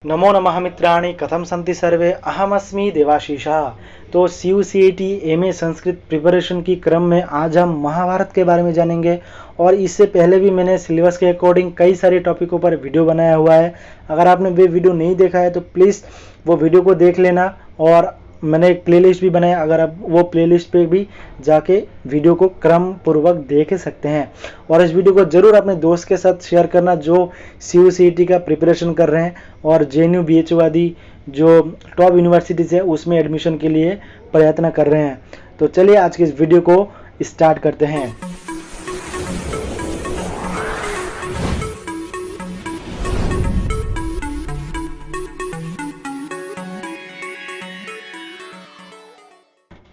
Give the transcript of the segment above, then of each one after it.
नमो नमः मित्राणि, कथम सन्ति सर्वे। अहमस्मि देवाशीषः। तो CUCET MA संस्कृत प्रिपरेशन की क्रम में आज हम महाभारत के बारे में जानेंगे। और इससे पहले भी मैंने सिलेबस के अकॉर्डिंग कई सारे टॉपिकों पर वीडियो बनाया हुआ है। अगर आपने वे वीडियो नहीं देखा है तो प्लीज़ वो वीडियो को देख लेना। और मैंने एक प्लेलिस्ट भी बनाया, अगर आप वो प्लेलिस्ट पे भी जाके वीडियो को क्रम पूर्वक देख सकते हैं। और इस वीडियो को ज़रूर अपने दोस्त के साथ शेयर करना जो CUCET का प्रिपरेशन कर रहे हैं और JNU BHU आदि जो टॉप यूनिवर्सिटीज़ है उसमें एडमिशन के लिए प्रयत्न कर रहे हैं। तो चलिए आज के इस वीडियो को स्टार्ट करते हैं।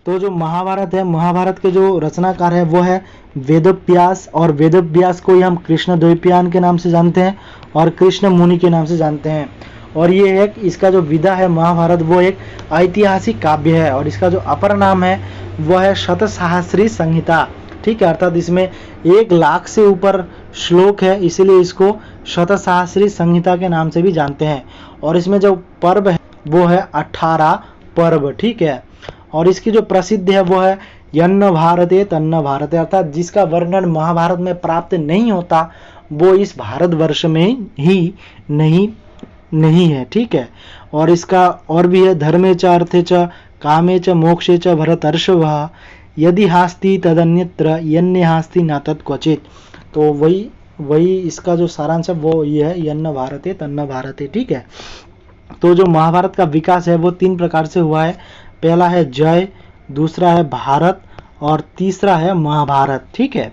तो जो महाभारत है, महाभारत के जो रचनाकार है वो है वेदव्यास। और वेदव्यास को ही हम कृष्ण द्वैपायन के नाम से जानते हैं और कृष्ण मुनि के नाम से जानते हैं। और ये एक इसका जो विधा है महाभारत वो एक ऐतिहासिक काव्य है। और इसका जो अपर नाम है वो है शतसहस्री संहिता। ठीक है, अर्थात इसमें 1,00,000 से ऊपर श्लोक है, इसीलिए इसको शतसहस्री संहिता के नाम से भी जानते हैं। और इसमें जो पर्व है वो है 18 पर्व। ठीक है, और इसकी जो प्रसिद्ध है वो है यन्न भारते तन्न भारते, अर्थात जिसका वर्णन महाभारत में प्राप्त नहीं होता वो इस भारतवर्ष में ही नहीं है। ठीक है, और इसका और भी है धर्मे च अर्थे च कामे च मोक्षे च भरतर्षभः यदि हास्ति तदन्यत्र यन्य हास्ति न तत्क्वचित्। तो वही इसका जो सारांश है वो ये है यन्न भारते तन्न भारते। ठीक है, तो जो महाभारत का विकास है वो 3 प्रकार से हुआ है। पहला है जय, दूसरा है भारत और तीसरा है महाभारत। ठीक है,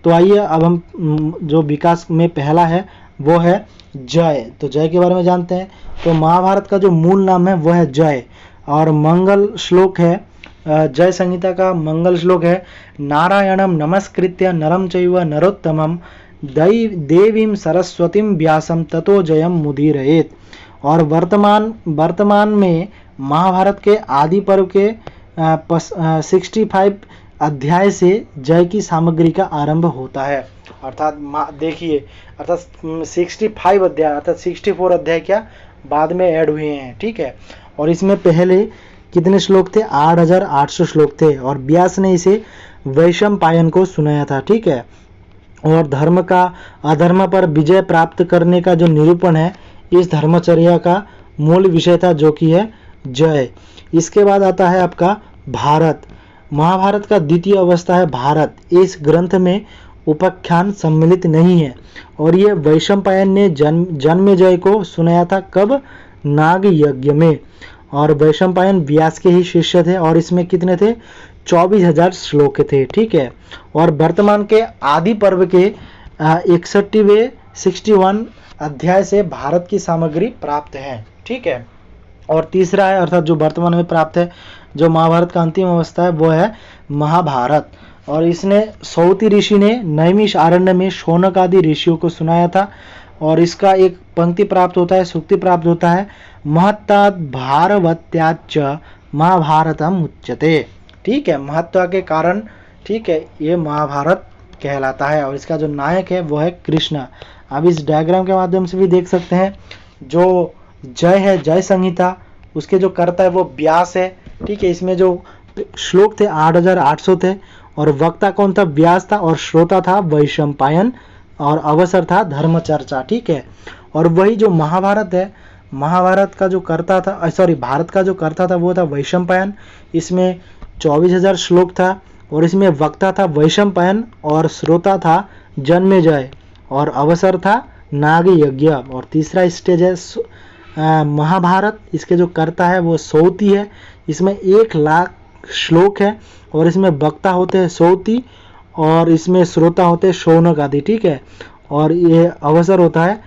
तो आइए अब हम जो विकास में पहला है वो है जय। तो जय के बारे में जानते हैं। तो महाभारत का जो मूल नाम है वो है जय। और मंगल श्लोक है, जय संहिता का मंगल श्लोक है नारायणम नमस्कृत्य नरम चैव नरोत्तमम देवीं सरस्वतीं व्यासम ततो जयम मुदीरयेत्। और वर्तमान में महाभारत के आदि पर्व के 65 अध्याय से जय की सामग्री का आरंभ होता है। अर्थात देखिए, अर्थात 65 अध्याय अर्थात 64 अध्याय क्या बाद में ऐड हुए हैं। ठीक है, और इसमें पहले कितने श्लोक थे? 8,800 श्लोक थे। और व्यास ने इसे वैशंपायन को सुनाया था। ठीक है, और धर्म का अधर्म पर विजय प्राप्त करने का जो निरूपण है इस धर्मचर्या का मूल विषय था, जो कि है जय। इसके बाद आता है आपका भारत। महाभारत का द्वितीय अवस्था है भारत। इस ग्रंथ में उपाख्यान सम्मिलित नहीं है। और ये वैशंपायन ने जन्मेजय को सुनाया था कब? नाग यज्ञ में। और वैशंपायन व्यास के ही शिष्य थे। और इसमें कितने थे? 24,000 श्लोक थे। ठीक है, और वर्तमान के आदि पर्व के 61 अध्याय से भारत की सामग्री प्राप्त है। ठीक है, और तीसरा है अर्थात जो वर्तमान में प्राप्त है जो महाभारत का अंतिम अवस्था है वो है महाभारत। और इसने सौती ऋषि ने नैमिष आरण्य में शौनक आदि ऋषियों को सुनाया था। और इसका एक पंक्ति प्राप्त होता है, सूक्ति प्राप्त होता है महत्तात् भारवत्याच्च महाभारतम उच्यते। ठीक है, महत्व के कारण ठीक है ये महाभारत कहलाता है। और इसका जो नायक है वो है कृष्ण। अब इस डायग्राम के माध्यम से भी देख सकते हैं जो जय है, जय संहिता, उसके जो कर्ता है वो व्यास है। ठीक है, इसमें जो श्लोक थे 8,800 थे। और वक्ता कौन था? व्यास था। और श्रोता था वैशंपायन। और अवसर था धर्मचर्चा। ठीक है, और वही जो महाभारत है, महाभारत का जो कर्ता था भारत का जो कर्ता था वो था वैशंपायन। इसमें 24,000 श्लोक था। और इसमें वक्ता था वैशंपायन और श्रोता था जन्मेजय और अवसर था नाग यज्ञ। और तीसरा स्टेज है महाभारत। इसके जो कर्ता है वो सौती है। इसमें 1,00,000 श्लोक है। और इसमें वक्ता होते हैं सौती और इसमें श्रोता होते हैं शौनक आदि। ठीक है, और ये अवसर होता है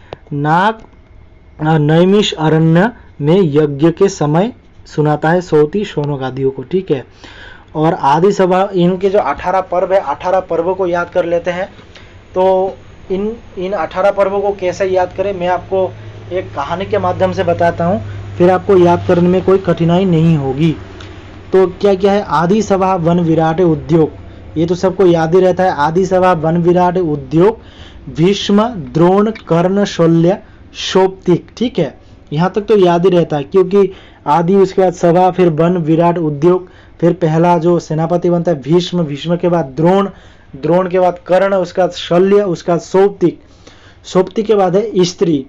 नैमिष अरण्य में यज्ञ के समय सुनाता है सौती शौनक आदियों को। ठीक है, और आदि सभा इनके जो 18 पर्व है 18 पर्वों को याद कर लेते हैं। तो इन 18 पर्वों को कैसे याद करें मैं आपको एक कहानी के माध्यम से बताता हूँ, फिर आपको याद करने में कोई कठिनाई नहीं होगी। तो क्या क्या है? आदि सभा वन विराट उद्योग, ये तो सबको याद ही रहता है। आदि सभा वन विराट उद्योग भीष्म द्रोण कर्ण शल्य शोप्तिक। ठीक है, यहाँ तक तो याद ही रहता है, क्योंकि आदि, उसके बाद सभा, फिर वन, विराट, उद्योग, फिर पहला जो सेनापति बनता है भीष्म, भीष्म के बाद द्रोण, द्रोण के बाद कर्ण, उसके बाद शल्य, उसके बाद सौप्तिक, सौप्तिक के बाद है स्त्री।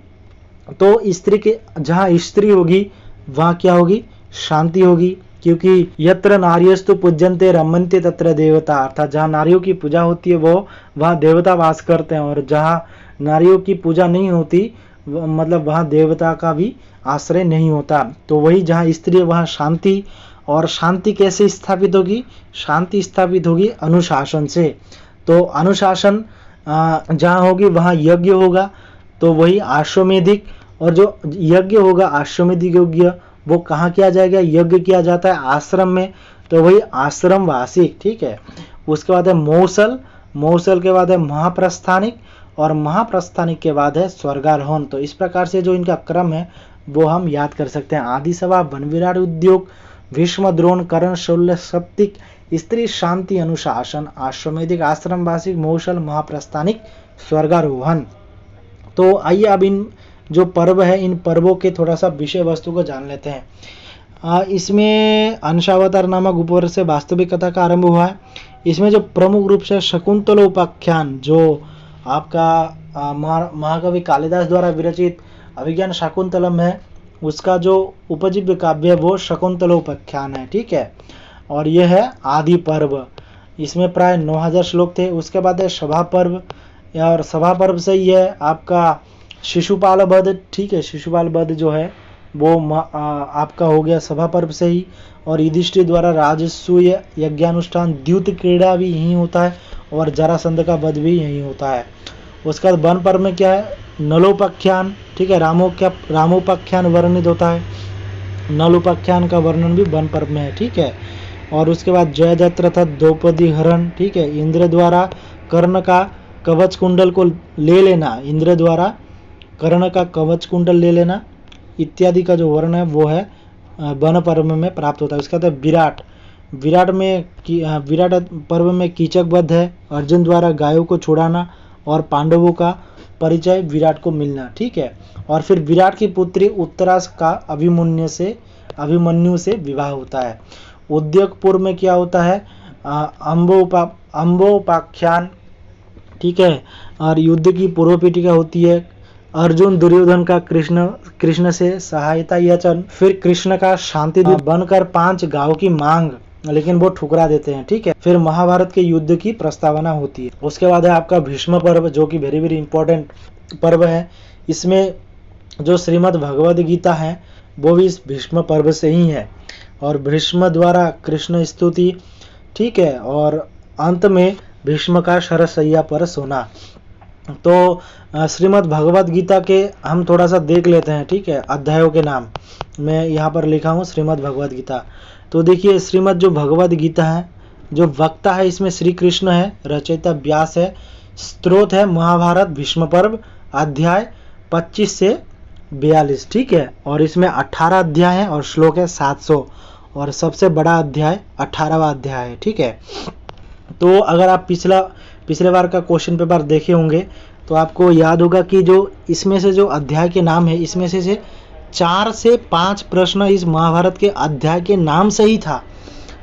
तो स्त्री के जहाँ स्त्री होगी वहाँ क्या होगी, शांति होगी, क्योंकि यत्र नार्यस्तु पूज्यन्ते रमन्ते तत्र देवता, अर्थात जहाँ नारियों की पूजा होती है वो वहाँ देवता वास करते हैं, और जहाँ नारियों की पूजा नहीं होती मतलब वहाँ देवता का भी आश्रय नहीं होता। तो वही जहाँ स्त्री है वहाँ शांति, और शांति कैसे स्थापित होगी, शांति स्थापित होगी अनुशासन से। तो अनुशासन जहाँ होगी वहाँ यज्ञ होगा, तो वही अश्वमेधिक, और जो यज्ञ होगा अश्वमेधिक यज्ञ वो कहाँ किया जाएगा, यज्ञ किया जाता है आश्रम में, तो वही आश्रम वासिक, ठीक है। उसके बाद है मौसल, मौसल के बाद है महाप्रस्थानिक, और महाप्रस्थानिक के बाद है स्वर्गारोहण। तो इस प्रकार से जो इनका क्रम है वो हम याद कर सकते हैं। आदि सभा, वन, विराट, उद्योग, भीष्म, द्रोण, कर्ण, शल्य, सप्तिक, स्त्री, शांति, अनुशासन, अश्वमेधिक, आश्रम वासिक, मौसल, महाप्रस्थानिक, स्वर्गारोहण। तो आइए अब इन जो पर्व है इन पर्वों के थोड़ा सा विषय वस्तु को जान लेते हैं। इसमें अंशावतार नामक उपवर्ग से वास्तविक कथा का आरंभ हुआ है। इसमें जो प्रमुख रूप से शकुंतला उपाख्यान, जो आपका महाकवि कालिदास द्वारा विरचित अभिज्ञान शाकुंतलम है, उसका जो उपजीव्य काव्य है वो शकुंतला उपाख्यान है, ठीक है। और यह है आदि पर्व, इसमें प्राय 9000 श्लोक थे। उसके बाद है सभा पर्व, और सभा पर्व से ही है आपका शिशुपाल वध, ठीक है। शिशुपाल वध जो है वो आपका हो गया सभा पर्व से ही, और युधिष्ठिर द्वारा राजसूय यज्ञानुष्ठान, द्यूत क्रीड़ा भी यही होता है, और जरासंध का वध भी यही होता है। उसके बाद वन पर्व में क्या है, नलोपाख्यान, ठीक है। रामोपाख्यान वर्णित होता है, नलोपाख्यान का वर्णन भी वन पर्व में है, ठीक है। और उसके बाद जयद्रथ तथा द्रौपदी हरण, ठीक है। इंद्र द्वारा कर्ण का कवच कुंडल को ले लेना, इंद्र द्वारा कर्ण का कवच कुंडल ले लेना इत्यादि का जो वर्ण है वो है वन पर्व में प्राप्त होता है। उसके बाद विराट, विराट पर्व में कीचक वध है, अर्जुन द्वारा गायों को छुड़ाना, और पांडवों का परिचय विराट को मिलना, ठीक है। और फिर विराट की पुत्री उत्तरास का अभिमन्यु से विवाह होता है। उद्योगपुर में क्या होता है, अम्बोपाख्यान, ठीक है। और युद्ध की पूर्व पीठिका होती है। अर्जुन दुर्योधन का कृष्ण से सहायता याचन, फिर कृष्ण का शांति दूत बनकर 5 गांव की मांग, लेकिन वो ठुकरा देते हैं, ठीक है। फिर महाभारत के युद्ध की प्रस्तावना होती है। उसके बाद है आपका भीष्म पर्व, जो कि वेरी वेरी इंपॉर्टेंट पर्व है। इसमें जो श्रीमद् भगवद गीता है वो भी इस भीष्म पर्व से ही है, और भीष्म द्वारा कृष्ण स्तुति, ठीक है। और अंत में भीष्म का शरशैया पर सोना। तो श्रीमद् भगवद गीता के हम थोड़ा सा देख लेते हैं, ठीक है। अध्यायों के नाम मैं यहाँ पर लिखा हूँ श्रीमद् भगवद गीता। तो देखिए श्रीमद् जो भगवद गीता है, जो वक्ता है इसमें श्री कृष्ण है, रचयिता व्यास है, स्त्रोत है महाभारत भीष्म पर्व, अध्याय 25 से 42, ठीक है। और इसमें 18 अध्याय है और श्लोक है 700, और सबसे बड़ा अध्याय 18वां अध्याय है, ठीक है। तो अगर आप पिछले बार का क्वेश्चन पेपर देखे होंगे तो आपको याद होगा कि जो इसमें से जो अध्याय के नाम है, इसमें से 4 से 5 प्रश्न इस महाभारत के अध्याय के नाम से ही था।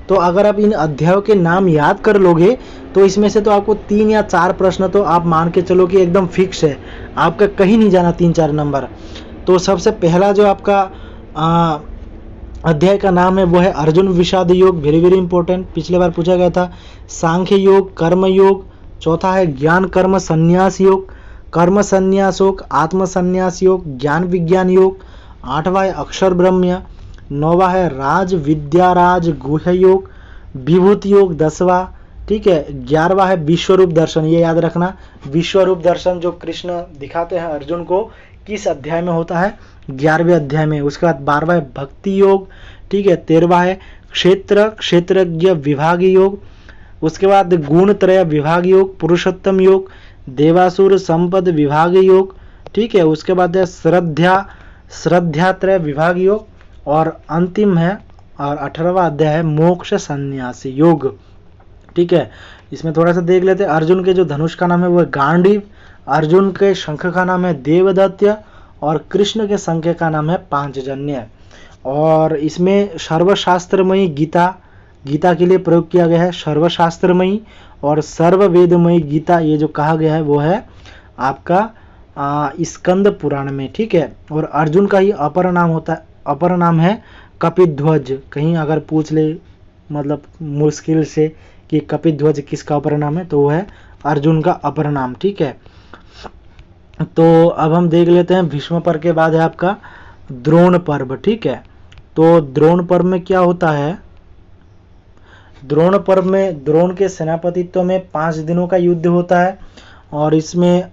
तो अगर आप इन अध्यायों के नाम याद कर लोगे तो इसमें से तो आपको 3 या 4 प्रश्न तो आप मान के चलो कि एकदम फिक्स है, आपका कहीं नहीं जाना 3-4 नंबर। तो सबसे पहला जो आपका अध्याय का नाम है वो है अर्जुन विषाद योग, वेरी वेरी इंपॉर्टेंट, पिछले बार पूछा गया था। सांख्य योग, कर्म योग, चौथा है ज्ञान कर्म संन्यास योग, कर्म संन्यास योग, आत्म संन्यास योग, ज्ञान विज्ञान योग, 8वां है अक्षर ब्रह्म, 9वां है राज विद्या राज गुह्य योग, विभूति योग 10वां, ठीक है। 11वां है विश्वरूप दर्शन, ये याद रखना, विश्वरूप दर्शन जो कृष्ण दिखाते हैं अर्जुन को किस अध्याय में होता है, 11वें अध्याय में। उसके बाद 12वां है भक्ति योग, ठीक है। 13वां है क्षेत्रज्ञ विभाग योग, उसके बाद गुण त्रय विभाग योग, पुरुषोत्तम योग, देवासुर संपद विभाग योग, ठीक है। उसके बाद है श्रद्धात्रय विभाग योग, और अंतिम है और 18वां अध्याय है मोक्ष संन्यासी योग, ठीक है। इसमें थोड़ा सा देख लेते हैं। अर्जुन के जो धनुष का नाम है वो है गांडीव, अर्जुन के शंख का नाम है देवदत्य, और कृष्ण के संख्या का नाम है पांचजन्य। और इसमें सर्वशास्त्रमयी गीता के लिए प्रयोग किया गया है, सर्वशास्त्रमयी और सर्ववेदमयी गीता ये जो कहा गया है वो है आपका स्कंद पुराण में, ठीक है। और अर्जुन का ही अपर नाम है कपिध्वज। कहीं अगर पूछ ले मतलब मुश्किल से कि कपिध्वज किसका अपर नाम है, तो वो है अर्जुन का अपर नाम, ठीक है। तो अब हम देख लेते हैं भीष्म पर्व के बाद है आपका द्रोण पर्व, ठीक है। तो द्रोण पर्व में क्या होता है, द्रोण पर्व में द्रोण के सेनापतित्व में 5 दिनों का युद्ध होता है और इसमें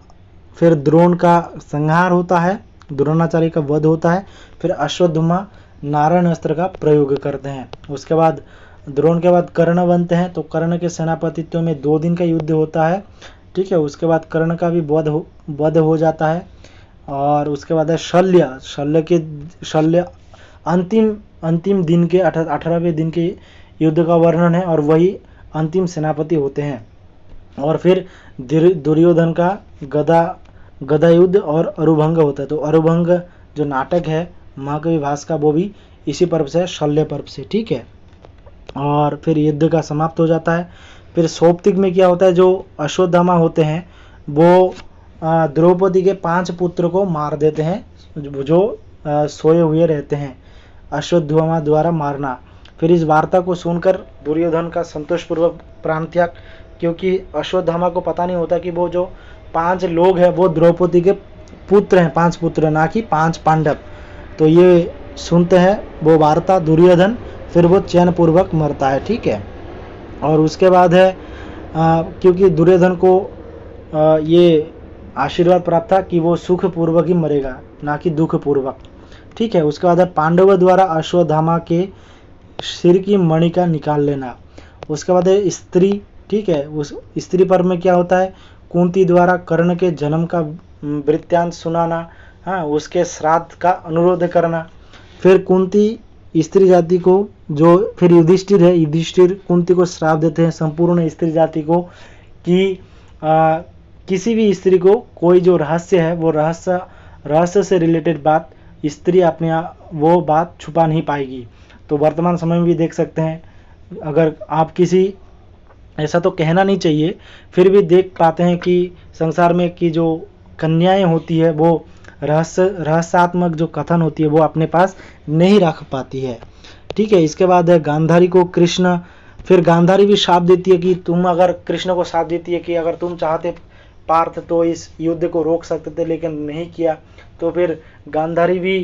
फिर द्रोण का संहार होता है, द्रोणाचार्य का वध होता है, फिर अश्वत्थामा नारायण अस्त्र का प्रयोग करते हैं। उसके बाद द्रोण के बाद कर्ण बनते हैं, तो कर्ण के सेनापतित्व में 2 दिन का युद्ध होता है, ठीक है। उसके बाद कर्ण का भी वध हो जाता है। और उसके बाद है शल्य अंतिम दिन के 18वें दिन के युद्ध का वर्णन है और वही अंतिम सेनापति होते हैं। और फिर दुर्योधन का गदा युद्ध और अरुभंग होता है। तो अरुभंग जो नाटक है महाकवि भास का वो भी इसी पर्व से है, शल्य पर्व से, ठीक है। और फिर युद्ध का समाप्त हो जाता है। फिर सौप्तिक में क्या होता है, जो अश्वत्थामा होते हैं वो द्रौपदी के 5 पुत्र को मार देते हैं जो सोए हुए रहते हैं, अश्वत्थामा द्वारा मारना। फिर इस वार्ता को सुनकर दुर्योधन का संतोषपूर्वक प्राण त्याग, क्योंकि अश्वत्थामा को पता नहीं होता कि वो जो 5 लोग हैं वो द्रौपदी के पुत्र हैं, 5 पुत्र, ना कि 5 पांडव। तो ये सुनते हैं वो वार्ता दुर्योधन, फिर वो चैन पूर्वक मरता है, ठीक है। और उसके बाद है क्योंकि दुर्योधन को ये आशीर्वाद प्राप्त था कि वो सुख पूर्वक ही मरेगा, ना कि दुख पूर्वक, ठीक है। उसके बाद है पांडवों द्वारा अश्वत्थामा के सिर की मणि का निकाल लेना। उसके बाद है स्त्री, ठीक है। उस स्त्री पर्व में क्या होता है, कुंती द्वारा कर्ण के जन्म का वृत्तांत सुनाना, हाँ, उसके श्राद्ध का अनुरोध करना। फिर कुंती स्त्री जाति को जो फिर युधिष्ठिर है, युधिष्ठिर कुंती को श्राप देते हैं संपूर्ण स्त्री जाति को कि किसी भी स्त्री को कोई जो रहस्य है वो रहस्य से रिलेटेड बात स्त्री अपने वो बात छुपा नहीं पाएगी। तो वर्तमान समय में भी देख सकते हैं, अगर आप किसी, ऐसा तो कहना नहीं चाहिए, फिर भी देख पाते हैं कि संसार में की जो कन्याएं होती है वो रहस्यात्मक जो कथन होती है वो अपने पास नहीं रख पाती है, ठीक है। इसके बाद है गांधारी को कृष्ण, फिर गांधारी भी शाप देती है कि तुम, अगर कृष्ण को शाप देती है कि अगर तुम चाहते पार्थ तो इस युद्ध को रोक सकते थे लेकिन नहीं किया। तो फिर गांधारी भी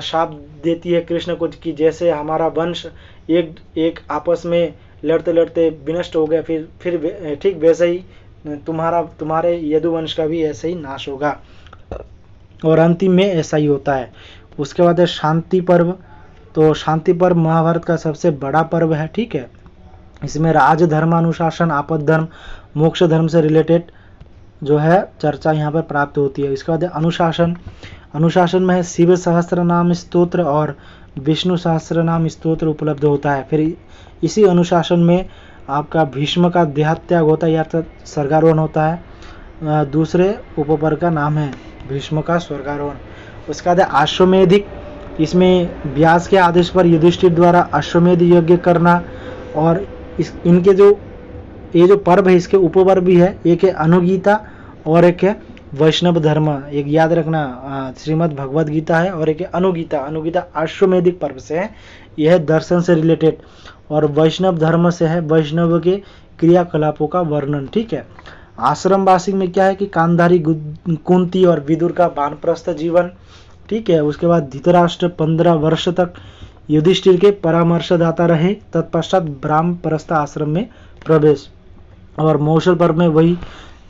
शाप देती है कृष्ण को कि जैसे हमारा वंश एक आपस में लड़ते लड़ते विनष्ट हो गया, फिर ठीक वैसे ही तुम्हारे यदुवंश का भी ऐसे ही नाश होगा। और अंतिम में ऐसा ही होता है। उसके बाद है शांति पर्व। तो शांति पर्व महाभारत का सबसे बड़ा पर्व है, ठीक है। इसमें राज धर्म अनुशासन, आपद धर्म, मोक्ष धर्म से रिलेटेड जो है चर्चा यहाँ पर प्राप्त होती है। इसके बाद अनुशासन, अनुशासन में है शिव सहस्त्र नाम स्तोत्र और विष्णु सहस्त्र नाम स्तोत्र उपलब्ध होता है। फिर इसी अनुशासन में आपका भीष्म का देहत्याग होता है या स्वर्गारोहण होता है। दूसरे उपपर्व का नाम है भीष्म का स्वर्गारोहण। उसके बाद अश्वमेधिक, इसमें व्यास के आदेश पर युधिष्ठिर द्वारा अश्वमेध यज्ञ करना। और इनके जो ये जो पर्व है इसके उपपर्व भी है, एक है अनुगीता और एक है वैष्णव धर्म। एक याद रखना, श्रीमद् भगवद गीता है और एक है अनुगीता। अनुगीता अश्वमेधिक पर्व से है, यह है दर्शन से रिलेटेड, और वैष्णव धर्म से है वैष्णव के क्रियाकलापों का वर्णन, ठीक है। आश्रमवासी में क्या है कि कांधारी, कुंती और विदुर का वानप्रस्थ जीवन, ठीक है। उसके बाद धृतराष्ट्र 15 वर्ष तक युधिष्ठिर के परामर्शदाता रहे, तत्पश्चात ब्राह्मप्रस्थ आश्रम में प्रवेश। और मौसल पर्व में वही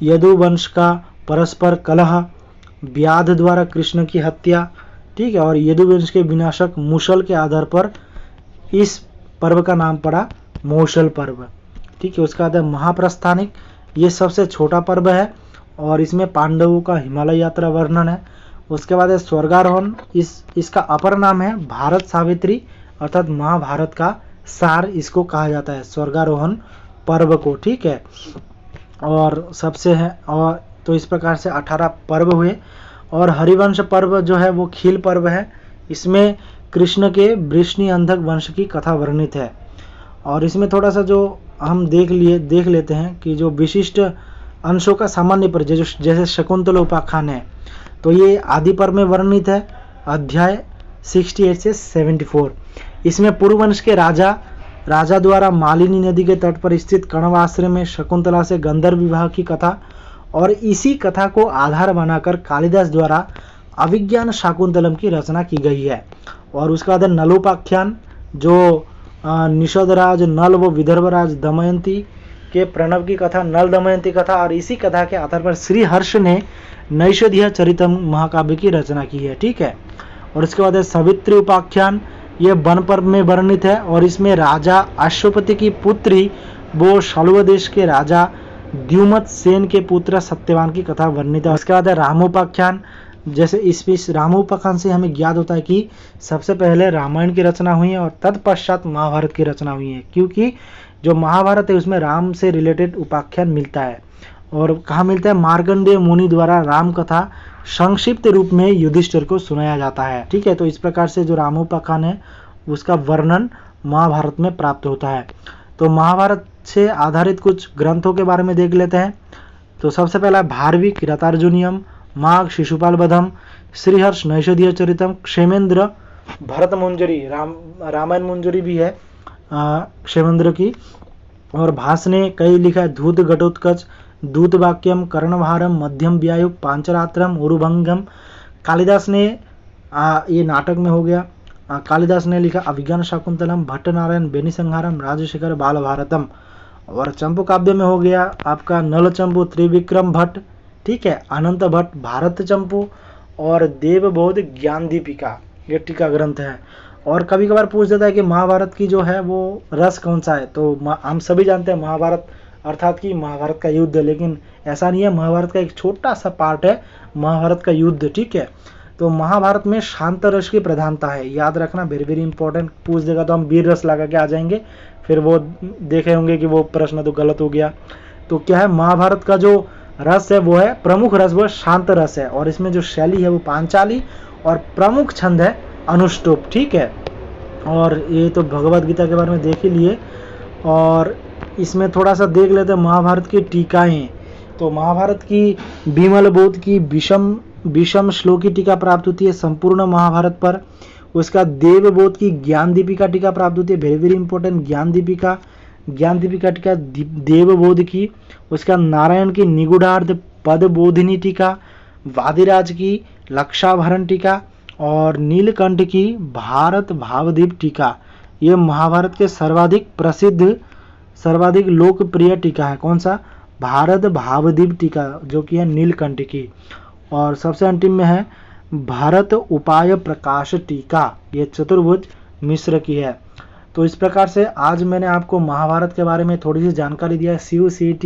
यदुवंश का परस्पर कलह, व्याध द्वारा कृष्ण की हत्या, ठीक है। और यदुवंश के विनाशक मुसल के आधार पर इस पर्व का नाम पड़ा मौसल पर्व, ठीक है। उसका बाद महाप्रस्थानिक, ये सबसे छोटा पर्व है और इसमें पांडवों का हिमालय यात्रा वर्णन है। उसके बाद स्वर्गारोहण, इसका अपर नाम है भारत सावित्री अर्थात महाभारत का सार इसको कहा जाता है, स्वर्गारोहण पर्व को, ठीक है। और सबसे है, और तो इस प्रकार से 18 पर्व हुए। और हरिवंश पर्व जो है वो खील पर्व है। इसमें कृष्ण के वृष्णि अंधक वंश की कथा वर्णित है। और इसमें थोड़ा सा जो हम देख लेते हैं कि जो विशिष्ट अंशों का सामान्य परिचय जैसे शकुंतला उपाख्यान है, तो ये आदि पर्व में वर्णित है, अध्याय 68 से 74। इसमें पूर्ववंश के राजा द्वारा मालिनी नदी के तट पर स्थित कण्व आश्रम में शकुंतला से गंधर्व विवाह की कथा और इसी कथा को आधार बनाकर कालिदास द्वारा अभिज्ञान शाकुंतलम की रचना की गई है। और उसके बाद नलोपाख्यान जो निषदराज नल व विदर्भराज दमयंती के प्रणव की कथा, नल दमयंती कथा, और इसी कथा के आधार पर श्री हर्ष ने नैषधीय चरितम महाकाव्य की रचना की है। ठीक है। और इसके बाद सवित्री उपाख्यान, ये वन पर्व में वर्णित है और इसमें राजा अश्वपति की पुत्री वो शल्व देश के राजा द्युमत सेन के पुत्र सत्यवान की कथा वर्णित है। उसके बाद रामोपाख्यान, जैसे इस रामोपाख्यान से हमें ज्ञात होता है कि सबसे पहले रामायण की रचना हुई है और तत्पश्चात महाभारत की रचना हुई है, क्योंकि जो महाभारत है उसमें राम से रिलेटेड उपाख्यान मिलता है। और कहाँ मिलता है? मार्कंडेय मुनि द्वारा राम कथा संक्षिप्त रूप में युधिष्ठिर को सुनाया जाता है। ठीक है। तो इस प्रकार से जो रामोपाख्यान है उसका वर्णन महाभारत में प्राप्त होता है। तो महाभारत से आधारित कुछ ग्रंथों के बारे में देख लेते हैं। तो सबसे पहला भारविक रतार्जुनियम, माघ शिशुपाल बधम, श्रीहर्ष नैषधीय चरितम, क्षेमेंद्र भरत मंजरी, रामायण मंजरी भी है क्षेमेंद्र की, और भास ने कई लिखा है धूत घटोत्कच, दूत वाक्यम, कर्णभारम, मध्यम व्यायु, पांचरात्रम, उरुभंगम। कालिदास ने ये नाटक में हो गया। कालिदास ने लिखा अभिज्ञान शाकुंतलम, भट्ट नारायण बेनिसंहारम, राजशेखर बाल भारतम। और चंपू काव्य में हो गया आपका नल चंपू त्रिविक्रम भट्ट, ठीक है, अनंत भट्ट भारत चंपू, और देवबोध ज्ञान दीपिका, ये टीका ग्रंथ है। और कभी कभार पूछ देता है कि महाभारत की जो है वो रस कौन सा है, तो हम सभी जानते हैं महाभारत अर्थात कि महाभारत का युद्ध, लेकिन ऐसा नहीं है। महाभारत का एक छोटा सा पार्ट है महाभारत का युद्ध। ठीक है। तो महाभारत में शांत रस की प्रधानता है, याद रखना, वेरी वेरी इंपॉर्टेंट। पूछ देगा तो हम वीर रस लगा के आ जाएंगे, फिर वो देखे होंगे कि वो प्रश्न तो गलत हो गया। तो क्या है, महाभारत का जो रस है वो है प्रमुख रस, वो शांत रस है, और इसमें जो शैली है वो पांचाली, और प्रमुख छंद है अनुष्टुप। ठीक है। और ये तो भगवद गीता के बारे में देख ही लिए। और इसमें थोड़ा सा देख लेते हैं महाभारत की टीकाएं। तो महाभारत की विमल बोध की विषम श्लोकी टीका प्राप्त होती है संपूर्ण महाभारत पर। उसका देवबोध की ज्ञान दीपिका टीका प्राप्त होती है, वेरी वेरी इंपॉर्टेंट, ज्ञान दीपिका टीका देवबोध की। उसका नारायण की निगूढ़ार्थ पद बोधिनी टीका, वादिराज की लक्षाभरण टीका, और नीलकंठ की भारत भावदीप टीका। ये महाभारत के सर्वाधिक प्रसिद्ध, सर्वाधिक लोकप्रिय टीका है। कौन सा? भारत भावदीप टीका, जो कि है नीलकंठ की। और सबसे अंतिम में है भारत उपाय प्रकाश टीका, ये चतुर्भुज मिश्र की है। तो इस प्रकार से आज मैंने आपको महाभारत के बारे में थोड़ी सी जानकारी दिया है CU/CET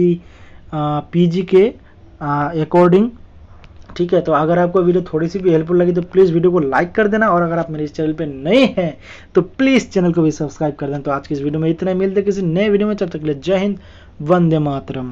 PG के अकॉर्डिंग। ठीक है। तो अगर आपको वीडियो थोड़ी सी भी हेल्पफुल लगी तो प्लीज़ वीडियो को लाइक कर देना, और अगर आप मेरे इस चैनल पे नए हैं तो प्लीज़ चैनल को भी सब्सक्राइब कर देना। तो आज की इस वीडियो में इतना ही, मिलते किसी नए वीडियो में, तब तक के लिए जय हिंद, वंदे मातरम।